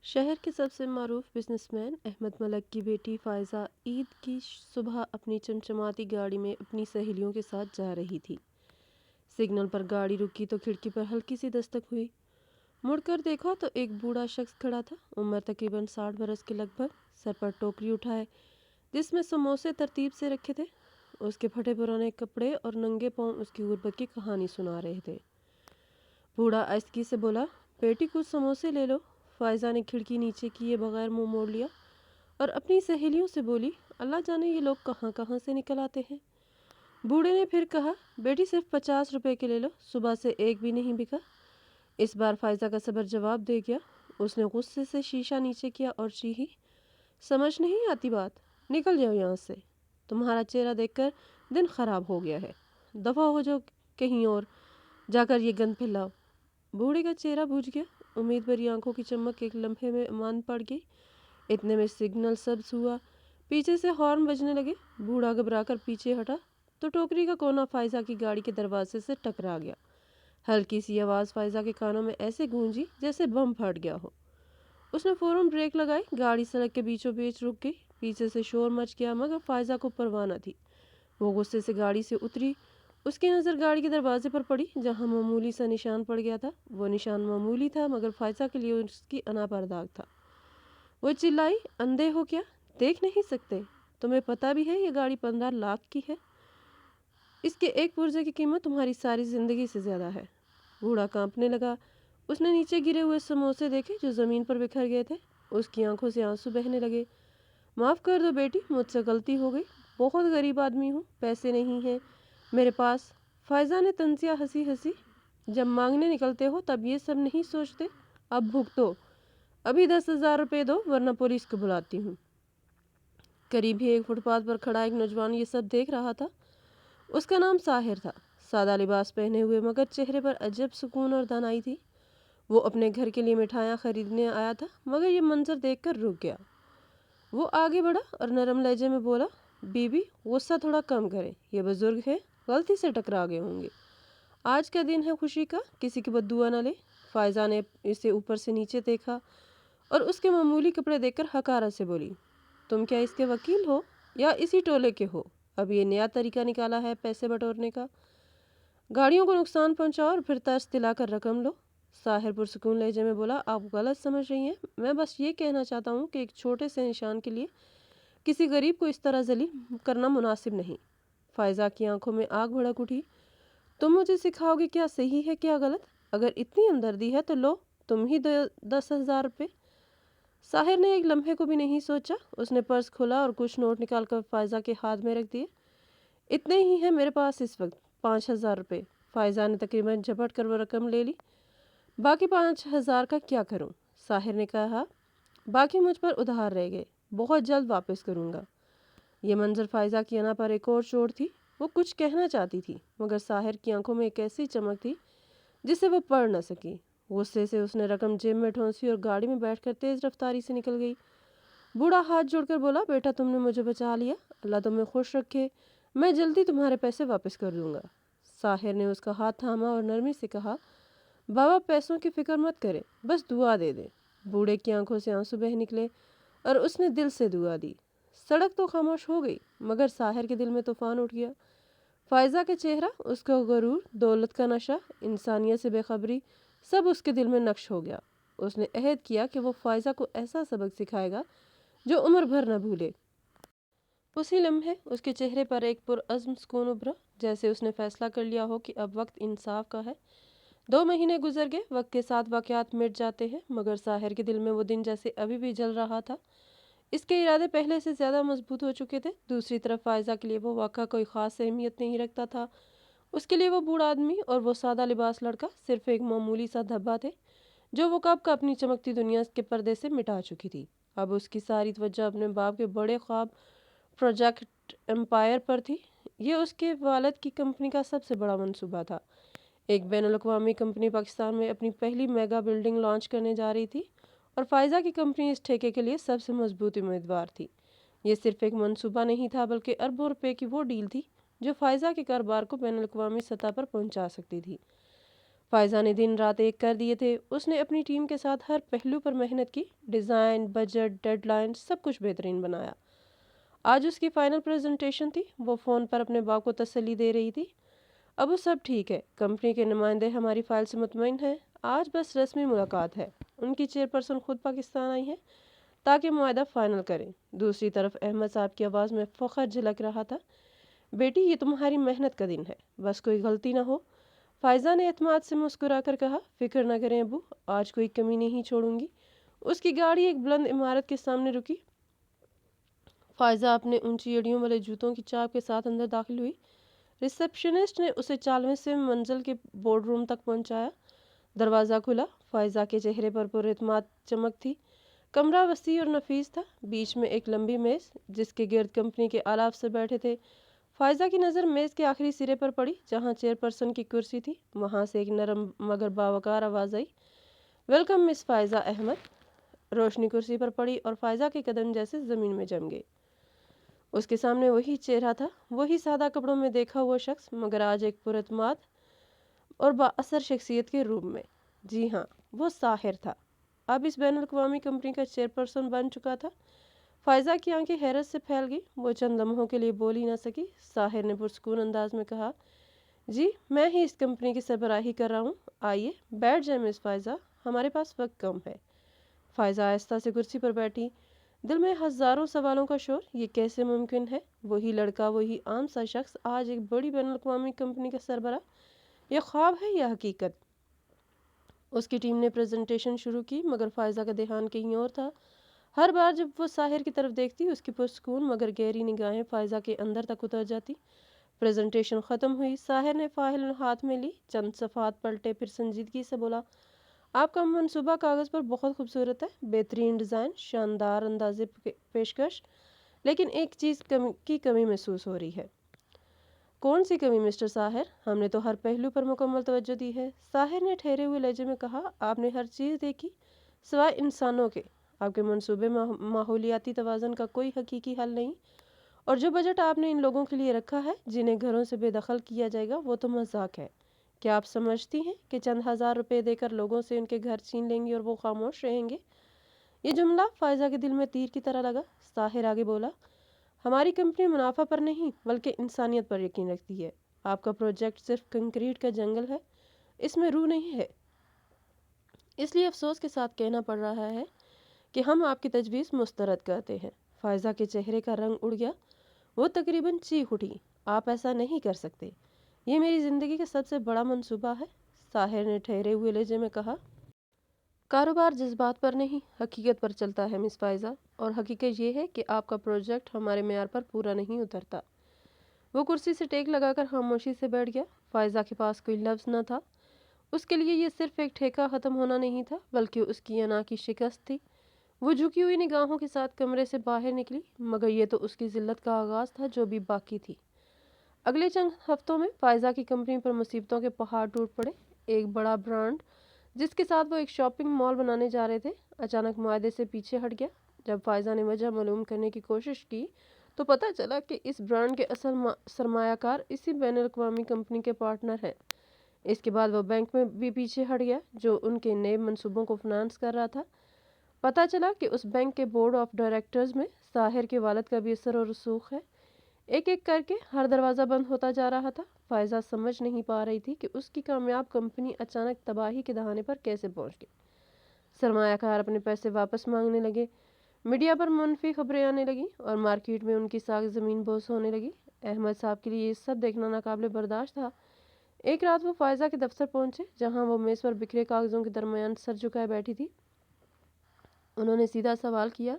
شہر کے سب سے معروف بزنس مین احمد ملک کی بیٹی فائزہ عید کی صبح اپنی چمچماتی گاڑی میں اپنی سہیلیوں کے ساتھ جا رہی تھی۔ سگنل پر گاڑی رکی تو کھڑکی پر ہلکی سی دستک ہوئی۔ مڑ کر دیکھا تو ایک بوڑھا شخص کھڑا تھا، عمر تقریباً 60 برس کے لگ بھگ، سر پر ٹوکری اٹھائے جس میں سموسے ترتیب سے رکھے تھے۔ اس کے پھٹے پرانے کپڑے اور ننگے پاؤں اس کی غربت کی کہانی سنا رہے تھے۔ بوڑھا آہستگی سے بولا، بیٹی کچھ سموسے لے لو۔ فائزہ نے کھڑکی نیچے کیے بغیر منہ موڑ لیا اور اپنی سہیلیوں سے بولی، اللہ جانے یہ لوگ کہاں کہاں سے نکل آتے ہیں۔ بوڑھے نے پھر کہا، بیٹی صرف 50 روپے کے لے لو، صبح سے ایک بھی نہیں بکا۔ اس بار فائزہ کا صبر جواب دے گیا۔ اس نے غصے سے شیشہ نیچے کیا اور چیخی، سمجھ نہیں آتی بات، نکل جاؤ یہاں سے، تمہارا چہرہ دیکھ کر دن خراب ہو گیا ہے، دفع ہو جاؤ کہیں اور جا کر یہ گند پھیلاؤ۔ بوڑھے کا چہرہ بجھ گیا، امید بھری آنکھوں کی چمک ایک لمحے میں ماند پڑ گئی۔ اتنے میں سگنل سبز ہوا، پیچھے سے ہارن بجنے لگے۔ بوڑھا گھبرا کر پیچھے ہٹا تو ٹوکری کا کونا فائزہ کی گاڑی کے دروازے سے ٹکرا گیا۔ ہلکی سی آواز فائزہ کے کانوں میں ایسے گونجی جیسے بم پھٹ گیا ہو۔ اس نے فوراً بریک لگائی، گاڑی سڑک کے بیچوں بیچ رک گئی۔ پیچھے سے شور مچ گیا مگر فائزہ کو پرواہ نہ تھی۔ وہ غصے سے گاڑی سے اتری۔ اس کی نظر گاڑی کے دروازے پر پڑی جہاں معمولی سا نشان پڑ گیا تھا۔ وہ نشان معمولی تھا مگر فائزہ کے لیے اس کی انا پر داغ تھا۔ وہ چلائی، اندھے ہو کیا؟ دیکھ نہیں سکتے؟ تمہیں پتہ بھی ہے یہ گاڑی 15 لاکھ کی ہے؟ اس کے ایک پرزے کی قیمت تمہاری ساری زندگی سے زیادہ ہے۔ بوڑھا کانپنے لگا۔ اس نے نیچے گرے ہوئے سموسے دیکھے جو زمین پر بکھر گئے تھے۔ اس کی آنکھوں سے آنسو بہنے لگے۔ معاف کر دو بیٹی، مجھ سے غلطی ہو گئی، بہت غریب آدمی ہوں، پیسے نہیں ہیں میرے پاس۔ فائزہ نے طنزیہ ہنسی، جب مانگنے نکلتے ہو تب یہ سب نہیں سوچتے، اب بھگتو، ابھی 10,000 روپے دو ورنہ پولیس کو بلاتی ہوں۔ قریب ہی ایک فٹ پاتھ پر کھڑا ایک نوجوان یہ سب دیکھ رہا تھا۔ اس کا نام ساحر تھا، سادہ لباس پہنے ہوئے مگر چہرے پر عجب سکون اور دانائی تھی۔ وہ اپنے گھر کے لیے مٹھائیاں خریدنے آیا تھا مگر یہ منظر دیکھ کر رک گیا۔ وہ آگے بڑھا اور نرم لہجے میں بولا، بی بی غصہ تھوڑا کم کریں، یہ بزرگ ہے، غلطی سے ٹکرا گئے ہوں گے، آج کا دن ہے خوشی کا، کسی کی بد دعا نہ لے۔ فائزہ نے اسے اوپر سے نیچے دیکھا اور اس کے معمولی کپڑے دیکھ کر حقارت سے بولی، تم کیا اس کے وکیل ہو یا اسی ٹولے کے ہو؟ اب یہ نیا طریقہ نکالا ہے پیسے بٹورنے کا؟ گاڑیوں کو نقصان پہنچاؤ اور پھر طرز دلا کر رقم لو۔ ساحر پرسکون لہجے میں بولا، آپ غلط سمجھ رہی ہیں، میں بس یہ کہنا چاہتا ہوں کہ ایک چھوٹے سے نشان کے لیے کسی غریب کو اس طرح ذلیل کرنا مناسب نہیں۔ فائزہ کی آنکھوں میں آگ بھڑک اٹھی، تم مجھے سکھاؤ گے کیا صحیح ہے کیا غلط؟ اگر اتنی ہمدردی ہے تو لو، تم ہی 10,000 روپے۔ ساحر نے ایک لمحے کو بھی نہیں سوچا، اس نے پرس کھولا اور کچھ نوٹ نکال کر فائزہ کے ہاتھ میں رکھ دیے۔ اتنے ہی ہیں میرے پاس اس وقت، 5,000 روپے۔ فائزہ نے تقریباً جھپٹ کر وہ رقم لے لی۔ باقی 5,000 کا کیا کروں؟ ساحر نے کہا، باقی مجھ پر ادھار رہ گئے، بہت جلد واپس کروں گا۔ یہ منظر فائزہ کی انا پر ایک اور چوٹ تھی۔ وہ کچھ کہنا چاہتی تھی مگر ساحر کی آنکھوں میں ایک ایسی چمک تھی جسے وہ پڑھ نہ سکی۔ غصے سے اس نے رقم جیب میں ٹھونسی اور گاڑی میں بیٹھ کر تیز رفتاری سے نکل گئی۔ بوڑھا ہاتھ جوڑ کر بولا، بیٹا تم نے مجھے بچا لیا، اللہ تمہیں خوش رکھے، میں جلدی تمہارے پیسے واپس کر دوں گا۔ ساحر نے اس کا ہاتھ تھاما اور نرمی سے کہا، بابا پیسوں کی فکر مت کرے، بس دعا دے دے۔ بوڑھے کی آنکھوں سے آنسو بہہ نکلے اور اس نے دل سے دعا دی۔ سڑک تو خاموش ہو گئی مگر ساحر کے دل میں طوفان اٹھ گیا۔ فائزہ کا چہرہ، اس کا غرور، دولت کا نشہ، انسانیت سے بے خبری، سب اس کے دل میں نقش ہو گیا۔ اس نے عہد کیا کہ وہ فائزہ کو ایسا سبق سکھائے گا جو عمر بھر نہ بھولے۔ اسی لمحے اس کے چہرے پر ایک پرعزم سکون ابھرا، جیسے اس نے فیصلہ کر لیا ہو کہ اب وقت انصاف کا ہے۔ 2 مہینے گزر گئے، وقت کے ساتھ واقعات مٹ جاتے ہیں مگر ساحر کے دل میں وہ دن جیسے ابھی بھی جل رہا تھا۔ اس کے ارادے پہلے سے زیادہ مضبوط ہو چکے تھے۔ دوسری طرف فائزہ کے لیے وہ واقعہ کوئی خاص اہمیت نہیں رکھتا تھا۔ اس کے لیے وہ بوڑھا آدمی اور وہ سادہ لباس لڑکا صرف ایک معمولی سا دھبا تھے جو وہ کب کا اپنی چمکتی دنیا کے پردے سے مٹا چکی تھی۔ اب اس کی ساری توجہ اپنے باپ کے بڑے خواب پروجیکٹ امپائر پر تھی۔ یہ اس کے والد کی کمپنی کا سب سے بڑا منصوبہ تھا۔ ایک بین الاقوامی کمپنی پاکستان میں اپنی پہلی میگا بلڈنگ لانچ کرنے جا رہی تھی اور فائزہ کی کمپنی اس ٹھیکے کے لیے سب سے مضبوط امیدوار تھی۔ یہ صرف ایک منصوبہ نہیں تھا بلکہ اربوں روپے کی وہ ڈیل تھی جو فائزہ کے کاروبار کو بین الاقوامی سطح پر پہنچا سکتی تھی۔ فائزہ نے دن رات ایک کر دیے تھے۔ اس نے اپنی ٹیم کے ساتھ ہر پہلو پر محنت کی، ڈیزائن، بجٹ، ڈیڈ لائن، سب کچھ بہترین بنایا۔ آج اس کی فائنل پریزنٹیشن تھی۔ وہ فون پر اپنے باپ کو تسلی دے رہی تھی۔ ابو سب ٹھیک ہے، کمپنی کے نمائندے ہماری فائل سے مطمئن ہیں، آج بس رسمی ملاقات ہے۔ ان کی چیئرپرسن خود پاکستان آئی ہیں تاکہ معاہدہ فائنل کریں۔ دوسری طرف احمد صاحب کی آواز میں فخر جھلک رہا تھا۔ بیٹی، یہ تمہاری محنت کا دن ہے، بس کوئی غلطی نہ ہو۔ فائزہ نے اعتماد سے مسکرا کر کہا، فکر نہ کریں ابو، آج کوئی کمی نہیں چھوڑوں گی۔ اس کی گاڑی ایک بلند عمارت کے سامنے رکی۔ فائزہ اپنے اونچی ایڑیوں والے جوتوں کی چاپ کے ساتھ اندر داخل ہوئی۔ ریسپشنسٹ نے اسے 40ویں منزل کے بورڈ روم تک پہنچایا۔ دروازہ کھلا۔ فائزہ کے چہرے پر پر اعتماد چمک تھی۔ کمرہ وسیع اور نفیس تھا، بیچ میں ایک لمبی میز جس کے گرد کمپنی کے اعلیٰ افسر بیٹھے تھے۔ فائزہ کی نظر میز کے آخری سرے پر پڑی جہاں چیئرپرسن کی کرسی تھی۔ وہاں سے ایک نرم مگر باوقار آواز آئی، ویلکم مس فائزہ احمد۔ روشنی کرسی پر پڑی اور فائزہ کے قدم جیسے زمین میں جم گئے۔ اس کے سامنے وہی چہرہ تھا، وہی سادہ کپڑوں میں دیکھا ہوا شخص، مگر آج ایک پر اعتماد اور با اثر شخصیت کے روپ میں۔ جی ہاں، وہ ساحر تھا، اب اس بین الاقوامی کمپنی کا چیئرپرسن بن چکا تھا۔ فائزہ کی آنکھیں حیرت سے پھیل گئی، وہ چند لمحوں کے لیے بول ہی نہ سکی۔ ساحر نے پرسکون انداز میں کہا، جی میں ہی اس کمپنی کی سربراہی کر رہا ہوں، آئیے بیٹھ جائیں مس فائزہ، ہمارے پاس وقت کم ہے۔ فائزہ آہستہ سے کرسی پر بیٹھی، دل میں ہزاروں سوالوں کا شور۔ یہ کیسے ممکن ہے؟ وہی لڑکا، وہی عام سا شخص آج ایک بڑی بین الاقوامی کمپنی کا سربراہ۔ یہ خواب ہے یا حقیقت؟ اس کی ٹیم نے پریزنٹیشن شروع کی مگر فائزہ کا دھیان کہیں اور تھا۔ ہر بار جب وہ ساحر کی طرف دیکھتی، اس کی پرسکون مگر گہری نگاہیں فائزہ کے اندر تک اتر جاتی۔ پریزنٹیشن ختم ہوئی، ساحر نے فائل ہاتھ میں لی، چند صفحات پلٹے، پھر سنجیدگی سے بولا، آپ کا منصوبہ کاغذ پر بہت خوبصورت ہے، بہترین ڈیزائن، شاندار اندازے پیشکش، لیکن ایک چیز کی کمی محسوس ہو رہی ہے۔ کون سی کمی مسٹر ساحر؟ ہم نے تو ہر پہلو پر مکمل توجہ دی ہے۔ ساحر نے ٹھہرے ہوئے لہجے میں کہا، آپ نے ہر چیز دیکھی سوائے انسانوں کے۔ آپ کے منصوبے میں ماحولیاتی توازن کا کوئی حقیقی حل نہیں، اور جو بجٹ آپ نے ان لوگوں کے لیے رکھا ہے جنہیں گھروں سے بے دخل کیا جائے گا، وہ تو مذاق ہے۔ کیا آپ سمجھتی ہیں کہ چند ہزار روپے دے کر لوگوں سے ان کے گھر چھین لیں گے اور وہ خاموش رہیں گے؟ یہ جملہ فائزہ کے دل میں تیر کی طرح لگا۔ ساحر آگے بولا، ہماری کمپنی منافع پر نہیں بلکہ انسانیت پر یقین رکھتی ہے۔ آپ کا پروجیکٹ صرف کنکریٹ کا جنگل ہے، اس میں روح نہیں ہے۔ اس لیے افسوس کے ساتھ کہنا پڑ رہا ہے کہ ہم آپ کی تجویز مسترد کرتے ہیں۔ فائزہ کے چہرے کا رنگ اڑ گیا، وہ تقریباً چیخ اٹھی، آپ ایسا نہیں کر سکتے، یہ میری زندگی کا سب سے بڑا منصوبہ ہے۔ ساحر نے ٹھہرے ہوئے لہجے میں کہا، کاروبار جذبات پر نہیں حقیقت پر چلتا ہے مس فائزہ، اور حقیقت یہ ہے کہ آپ کا پروجیکٹ ہمارے معیار پر پورا نہیں اترتا۔ وہ کرسی سے ٹیک لگا کر خاموشی سے بیٹھ گیا۔ فائزہ کے پاس کوئی لفظ نہ تھا۔ اس کے لیے یہ صرف ایک ٹھیکہ ختم ہونا نہیں تھا بلکہ اس کی انا کی شکست تھی۔ وہ جھکی ہوئی نگاہوں کے ساتھ کمرے سے باہر نکلی، مگر یہ تو اس کی ذلت کا آغاز تھا جو بھی باقی تھی۔ اگلے چند ہفتوں میں فائزہ کی کمپنی پر مصیبتوں کے پہاڑ ٹوٹ پڑے۔ ایک بڑا برانڈ جس کے ساتھ وہ ایک شاپنگ مال بنانے جا رہے تھے، اچانک معاہدے سے پیچھے ہٹ گیا۔ جب فائزہ نے وجہ معلوم کرنے کی کوشش کی تو پتہ چلا کہ اس برانڈ کے اصل سرمایہ کار اسی بین الاقوامی کمپنی کے پارٹنر ہیں۔ اس کے بعد وہ بینک میں بھی پیچھے ہٹ گیا جو ان کے نئے منصوبوں کو فنانس کر رہا تھا۔ پتہ چلا کہ اس بینک کے بورڈ آف ڈائریکٹرز میں ساحر کے والد کا بھی اثر و رسوخ ہے۔ ایک ایک کر کے ہر دروازہ بند ہوتا جا رہا تھا۔ فائزہ سمجھ نہیں پا رہی تھی کہ اس کی کامیاب کمپنی اچانک تباہی کے دہانے پر کیسے پہنچ گئی۔ سرمایہ کار اپنے پیسے واپس مانگنے لگے، میڈیا پر منفی خبریں آنے لگیں اور مارکیٹ میں ان کی ساکھ زمین بوس ہونے لگی۔ احمد صاحب کے لیے یہ سب دیکھنا ناقابل برداشت تھا۔ ایک رات وہ فائزہ کے دفتر پہنچے جہاں وہ میز پر بکھرے کاغذوں کے درمیان سر جھکائے بیٹھی تھی۔ انہوں نے سیدھا سوال کیا،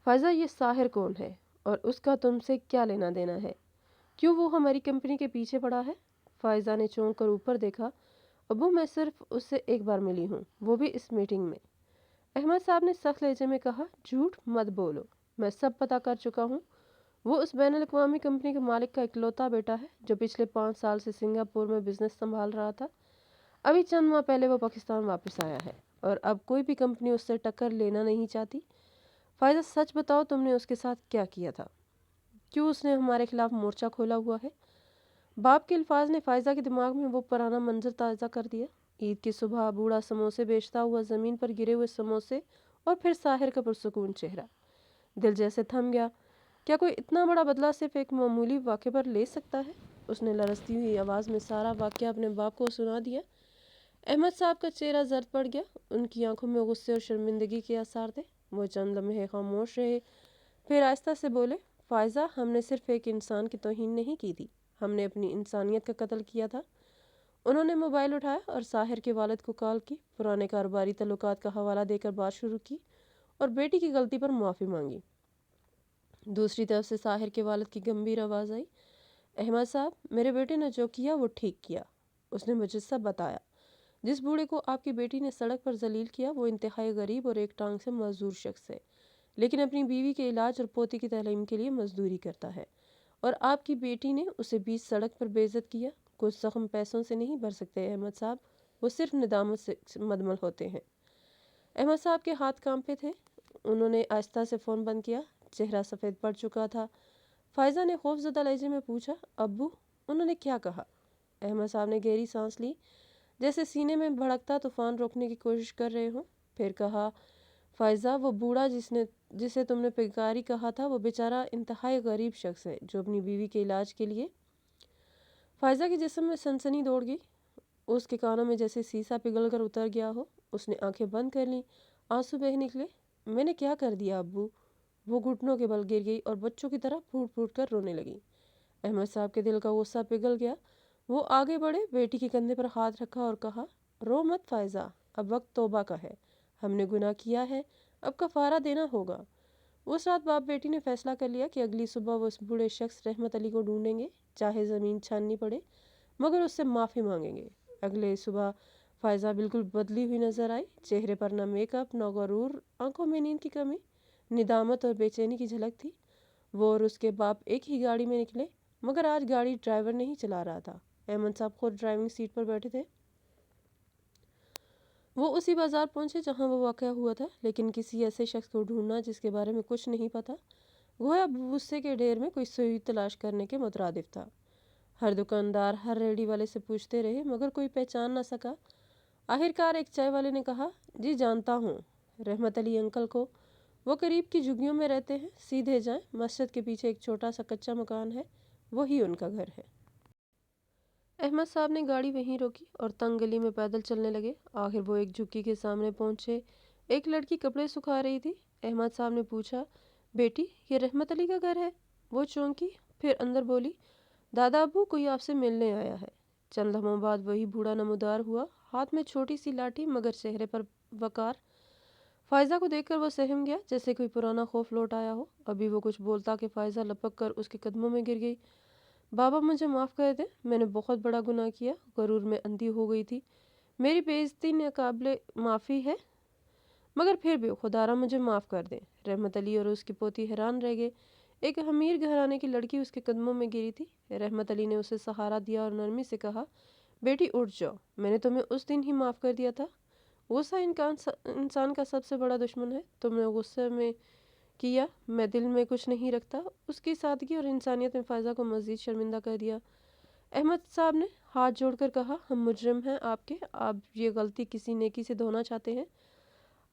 فائزہ یہ ساحر کون ہے اور اس کا تم سے کیا لینا دینا ہے؟ کیوں وہ ہماری کمپنی کے پیچھے پڑا ہے؟ فائزہ نے چونک کر اوپر دیکھا، ابو میں صرف اس سے ایک بار ملی ہوں، وہ بھی اس میٹنگ میں۔ احمد صاحب نے سخت لہجے میں کہا، جھوٹ مت بولو، میں سب پتہ کر چکا ہوں۔ وہ اس بین الاقوامی کمپنی کے مالک کا اکلوتا بیٹا ہے جو پچھلے 5 سال سے سنگاپور میں بزنس سنبھال رہا تھا۔ ابھی چند ماہ پہلے وہ پاکستان واپس آیا ہے اور اب کوئی بھی کمپنی اس سے ٹکر لینا نہیں چاہتی۔ فائزہ سچ بتاؤ، تم نے اس کے ساتھ کیا کیا تھا؟ کیوں اس نے ہمارے خلاف مورچہ کھولا ہوا ہے؟ باپ کے الفاظ نے فائزہ کے دماغ میں وہ پرانا منظر تازہ کر دیا۔ عید کی صبح بوڑھا سموسے بیچتا ہوا زمین پر گرے ہوئے سموسے اور پھر ساحر کا پرسکون چہرہ، دل جیسے تھم گیا۔ کیا کوئی اتنا بڑا بدلہ صرف ایک معمولی واقعے پر لے سکتا ہے؟ اس نے لرزتی ہوئی آواز میں سارا واقعہ اپنے باپ کو سنا دیا۔ احمد صاحب کا چہرہ زرد پڑ گیا، ان کی آنکھوں میں غصے اور شرمندگی کے آثار تھے۔ وہ چند لمحے خاموش رہے، پھر آہستہ سے بولے، فائزہ، ہم نے صرف ایک انسان کی توہین نہیں کی تھی، ہم نے اپنی انسانیت کا قتل کیا تھا۔ انہوں نے موبائل اٹھایا اور ساحر کے والد کو کال کی، پرانے کاروباری تعلقات کا حوالہ دے کر بات شروع کی اور بیٹی کی غلطی پر معافی مانگی۔ دوسری طرف سے ساحر کے والد کی گمبھیر آواز آئی، احمد صاحب، میرے بیٹے نے جو کیا وہ ٹھیک کیا۔ اس نے مجھے سب بتایا۔ جس بوڑھے کو آپ کی بیٹی نے سڑک پر ذلیل کیا وہ انتہائی غریب اور ایک ٹانگ سے معذور شخص ہے، لیکن اپنی بیوی کے علاج اور پوتی کی تعلیم کے لیے مزدوری کرتا ہے، اور آپ کی بیٹی نے اسے بیچ سڑک پر بے عزت کیا۔ کچھ زخم پیسوں سے نہیں بھر سکتے احمد صاحب، وہ صرف ندامت سے مدمل ہوتے ہیں۔ احمد صاحب کے ہاتھ کانپے تھے، انہوں نے آہستہ سے فون بند کیا، چہرہ سفید پڑ چکا تھا۔ فائزہ نے خوف زدہ لہجے میں پوچھا، ابو، انہوں نے کیا کہا؟ احمد صاحب نے گہری سانس لی، جیسے سینے میں بھڑکتا طوفان روکنے کی کوشش کر رہے ہوں، پھر کہا، فائزہ، وہ بوڑھا جسے تم نے پیکاری کہا تھا وہ بیچارہ انتہائی غریب شخص ہے جو اپنی بیوی کے علاج کے لیے۔ فائزہ کے جسم میں سنسنی دوڑ گئی، اس کے کانوں میں جیسے سیسا پگھل کر اتر گیا ہو۔ اس نے آنکھیں بند کر لیں، آنسو بہہ نکلے۔ میں نے کیا کر دیا ابو؟ وہ گھٹنوں کے بل گر گئی اور بچوں کی طرح پھوٹ پھوٹ کر رونے لگی۔ احمد صاحب کے دل کا غصہ پگھل گیا، وہ آگے بڑھے، بیٹی کے کندھے پر ہاتھ رکھا اور کہا، رو مت فائزہ، اب وقت توبہ کا ہے، ہم نے گناہ کیا ہے، اب کفارہ دینا ہوگا۔ اس رات باپ بیٹی نے فیصلہ کر لیا کہ اگلی صبح وہ اس بوڑھے شخص رحمت علی کو ڈھونڈیں گے، چاہے زمین چھاننی پڑے، مگر اس سے معافی مانگیں گے۔ اگلے صبح فائزہ بالکل بدلی ہوئی نظر آئی، چہرے پر نہ میک اپ، نہ غرور، آنکھوں میں نیند کی کمی، ندامت اور بے چینی کی جھلک تھی۔ وہ اور اس کے باپ ایک ہی گاڑی میں نکلے، مگر آج گاڑی ڈرائیور نہیں چلا رہا تھا، احمد صاحب خود ڈرائیونگ سیٹ پر بیٹھے تھے۔ وہ اسی بازار پہنچے جہاں وہ واقعہ ہوا تھا، لیکن کسی ایسے شخص کو ڈھونڈنا جس کے بارے میں کچھ نہیں پتا، گویا غصے کے ڈھیر میں کوئی سوئی تلاش کرنے کے مترادف تھا۔ ہر دکاندار، ہر ریڑھی والے سے پوچھتے رہے، مگر کوئی پہچان نہ سکا۔ آخرکار ایک چائے والے نے کہا، جی جانتا ہوں رحمت علی انکل کو، وہ قریب کی جھگیوں میں رہتے ہیں، سیدھے جائیں، مسجد کے پیچھے ایک چھوٹا سا کچا مکان ہے، وہی ان کا گھر ہے۔ احمد صاحب نے گاڑی وہیں روکی اور تنگ گلی میں پیدل چلنے لگے۔ آخر وہ ایک جھگی کے سامنے پہنچے، ایک لڑکی کپڑے سکھا رہی تھی۔ احمد صاحب نے پوچھا، بیٹی، یہ رحمت علی کا گھر ہے؟ وہ چونکی، پھر اندر بولی، دادا ابو، کوئی آپ سے ملنے آیا ہے۔ چند لمحوں بعد وہی بوڑھا نمودار ہوا، ہاتھ میں چھوٹی سی لاٹھی، مگر چہرے پر وقار۔ فائزہ کو دیکھ کر وہ سہم گیا، جیسے کوئی پرانا خوف لوٹ آیا ہو۔ ابھی وہ کچھ بولتا کہ فائزہ لپک کر اس کے قدموں میں گر گئی۔ بابا، مجھے معاف کر دیں، میں نے بہت بڑا گناہ کیا، غرور میں اندھی ہو گئی تھی، میری بے عزتی ناقابل معافی ہے، مگر پھر بھی خدا را مجھے معاف کر دیں۔ رحمت علی اور اس کی پوتی حیران رہ گئے، ایک امیر گھرانے کی لڑکی اس کے قدموں میں گری تھی۔ رحمت علی نے اسے سہارا دیا اور نرمی سے کہا، بیٹی اٹھ جاؤ، میں نے تمہیں اس دن ہی معاف کر دیا تھا۔ غصہ انسان کا سب سے بڑا دشمن ہے، تم نے غصے میں کیا، میں دل میں کچھ نہیں رکھتا۔ اس کی سادگی اور انسانیت نے فائزہ کو مزید شرمندہ کر دیا۔ احمد صاحب نے ہاتھ جوڑ کر کہا، ہم مجرم ہیں آپ کے، آپ یہ غلطی کسی نیکی سے دھونا چاہتے ہیں،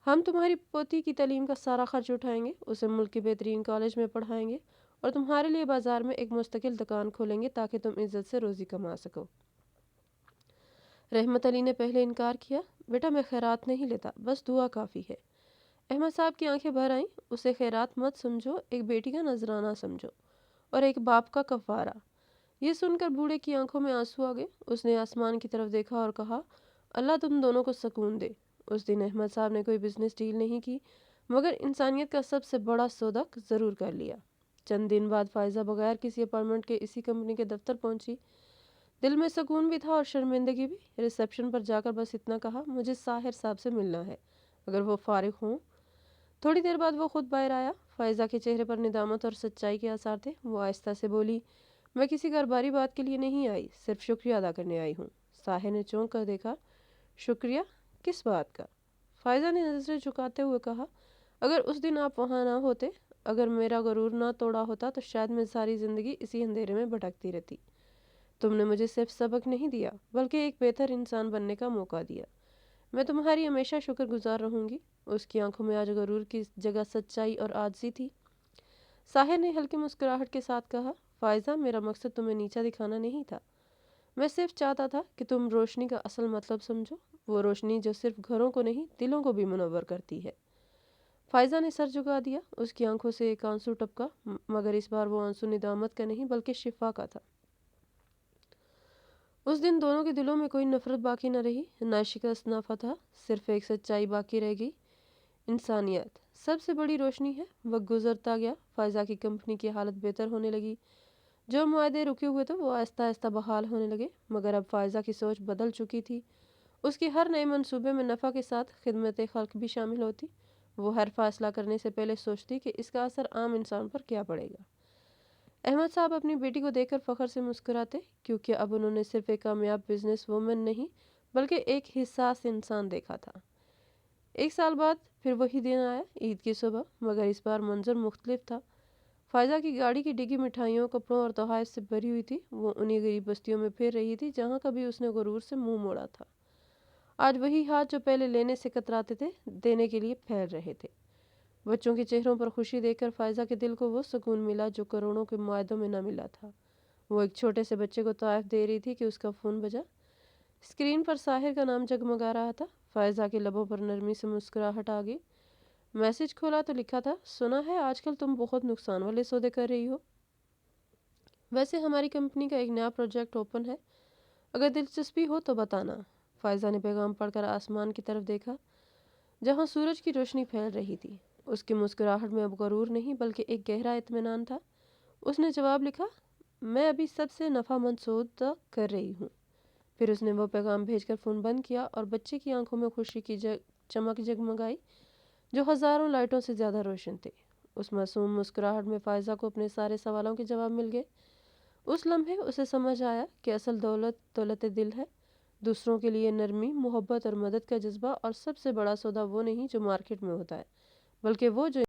ہم تمہاری پوتی کی تعلیم کا سارا خرچ اٹھائیں گے، اسے ملک کے بہترین کالج میں پڑھائیں گے، اور تمہارے لیے بازار میں ایک مستقل دکان کھولیں گے تاکہ تم عزت سے روزی کما سکو۔ رحمت علی نے پہلے انکار کیا، بیٹا میں خیرات نہیں لیتا، بس دعا کافی ہے۔ احمد صاحب کی آنکھیں بھر آئیں، اسے خیرات مت سمجھو، ایک بیٹی کا نذرانہ سمجھو، اور ایک باپ کا کفارہ۔ یہ سن کر بوڑھے کی آنکھوں میں آنسو آ گئے، اس نے آسمان کی طرف دیکھا اور کہا، اللہ تم دونوں کو سکون دے۔ اس دن احمد صاحب نے کوئی بزنس ڈیل نہیں کی، مگر انسانیت کا سب سے بڑا سودا ضرور کر لیا۔ چند دن بعد فائزہ بغیر کسی اپائنٹمنٹ کے اسی کمپنی کے دفتر پہنچی، دل میں سکون بھی تھا اور شرمندگی بھی۔ ریسیپشن پر جا کر بس اتنا کہا، مجھے ساحر صاحب سے ملنا ہے، اگر وہ فارغ ہوں۔ تھوڑی دیر بعد وہ خود باہر آیا، فائزہ کے چہرے پر ندامت اور سچائی کے آثار تھے۔ وہ آہستہ سے بولی، میں کسی کاروباری بات کے لیے نہیں آئی، صرف شکریہ ادا کرنے آئی ہوں۔ ساحر نے چونک کر دیکھا، شکریہ کس بات کا؟ فائزہ نے نظریں جھکاتے ہوئے کہا، اگر اس دن آپ وہاں نہ ہوتے، اگر میرا غرور نہ توڑا ہوتا تو شاید میں ساری زندگی اسی اندھیرے میں بھٹکتی رہتی۔ تم نے مجھے صرف سبق نہیں دیا بلکہ ایک بہتر انسان بننے کا موقع دیا۔ میں تمہاری ہمیشہ شکر گزار رہوں گی۔ اس کی آنکھوں میں آج غرور کی جگہ سچائی اور عاجزی تھی۔ ساحر نے ہلکی مسکراہٹ کے ساتھ کہا، فائزہ، میرا مقصد تمہیں نیچا دکھانا نہیں تھا۔ میں صرف چاہتا تھا کہ تم روشنی کا اصل مطلب سمجھو، وہ روشنی جو صرف گھروں کو نہیں دلوں کو بھی منور کرتی ہے۔ فائزہ نے سر جھکا دیا۔ اس کی آنکھوں سے ایک آنسو ٹپکا، مگر اس بار وہ آنسو ندامت کا نہیں بلکہ شفا کا تھا۔ اس دن دونوں کے دلوں میں کوئی نفرت باقی نہ رہی، نہ شکست، نہ فتح، صرف ایک سچائی باقی رہ گئی، انسانیت۔ سب سے بڑی روشنی ہے۔ وقت گزرتا گیا، فائزہ کی کمپنی کی حالت بہتر ہونے لگی۔ جو معاہدے رکے ہوئے تھے وہ آہستہ آہستہ بحال ہونے لگے، مگر اب فائزہ کی سوچ بدل چکی تھی۔ اس کی ہر نئے منصوبے میں نفع کے ساتھ خدمت خلق بھی شامل ہوتی۔ وہ ہر فیصلہ کرنے سے پہلے سوچتی کہ اس کا اثر عام انسان پر کیا پڑے گا۔ احمد صاحب اپنی بیٹی کو دیکھ کر فخر سے مسکراتے، کیونکہ اب انہوں نے صرف ایک کامیاب بزنس وومن نہیں بلکہ ایک حساس انسان دیکھا تھا۔ 1 سال بعد پھر وہی دن آیا، عید کی صبح، مگر اس بار منظر مختلف تھا۔ فائزہ کی گاڑی کی ڈگی مٹھائیوں، کپڑوں اور تحائف سے بھری ہوئی تھی۔ وہ انہی غریب بستیوں میں پھر رہی تھی جہاں کبھی اس نے غرور سے منہ موڑا تھا۔ آج وہی ہاتھ جو پہلے لینے سے کتراتے تھے، دینے کے لیے پھیل رہے تھے۔ بچوں کے چہروں پر خوشی دیکھ کر فائزہ کے دل کو وہ سکون ملا جو کروڑوں کے معاہدوں میں نہ ملا تھا۔ وہ ایک چھوٹے سے بچے کو تحائف دے رہی تھی کہ اس کا فون بجا۔ اسکرین پر ساحر کا نام جگمگا رہا تھا۔ فائزہ کے لبوں پر نرمی سے مسکراہٹ آ گئی۔ میسج کھولا تو لکھا تھا، سنا ہے آج کل تم بہت نقصان والے سودے کر رہی ہو۔ ویسے ہماری کمپنی کا ایک نیا پروجیکٹ اوپن ہے، اگر دلچسپی ہو تو بتانا۔ فائزہ نے پیغام پڑھ کر آسمان کی طرف دیکھا جہاں سورج کی روشنی پھیل رہی تھی۔ اس کی مسکراہٹ میں اب غرور نہیں بلکہ ایک گہرا اطمینان تھا۔ اس نے جواب لکھا، میں ابھی سب سے نفع مند سودا کر رہی ہوں۔ پھر اس نے وہ پیغام بھیج کر فون بند کیا اور بچے کی آنکھوں میں خوشی کی چمک جگمگائی جو ہزاروں لائٹوں سے زیادہ روشن تھے۔ اس معصوم مسکراہٹ میں فائزہ کو اپنے سارے سوالوں کے جواب مل گئے۔ اس لمحے اسے سمجھ آیا کہ اصل دولت دولت دل ہے، دوسروں کے لیے نرمی، محبت اور مدد کا جذبہ، اور سب سے بڑا سودا وہ نہیں جو مارکیٹ میں ہوتا ہے بلکہ وہ جو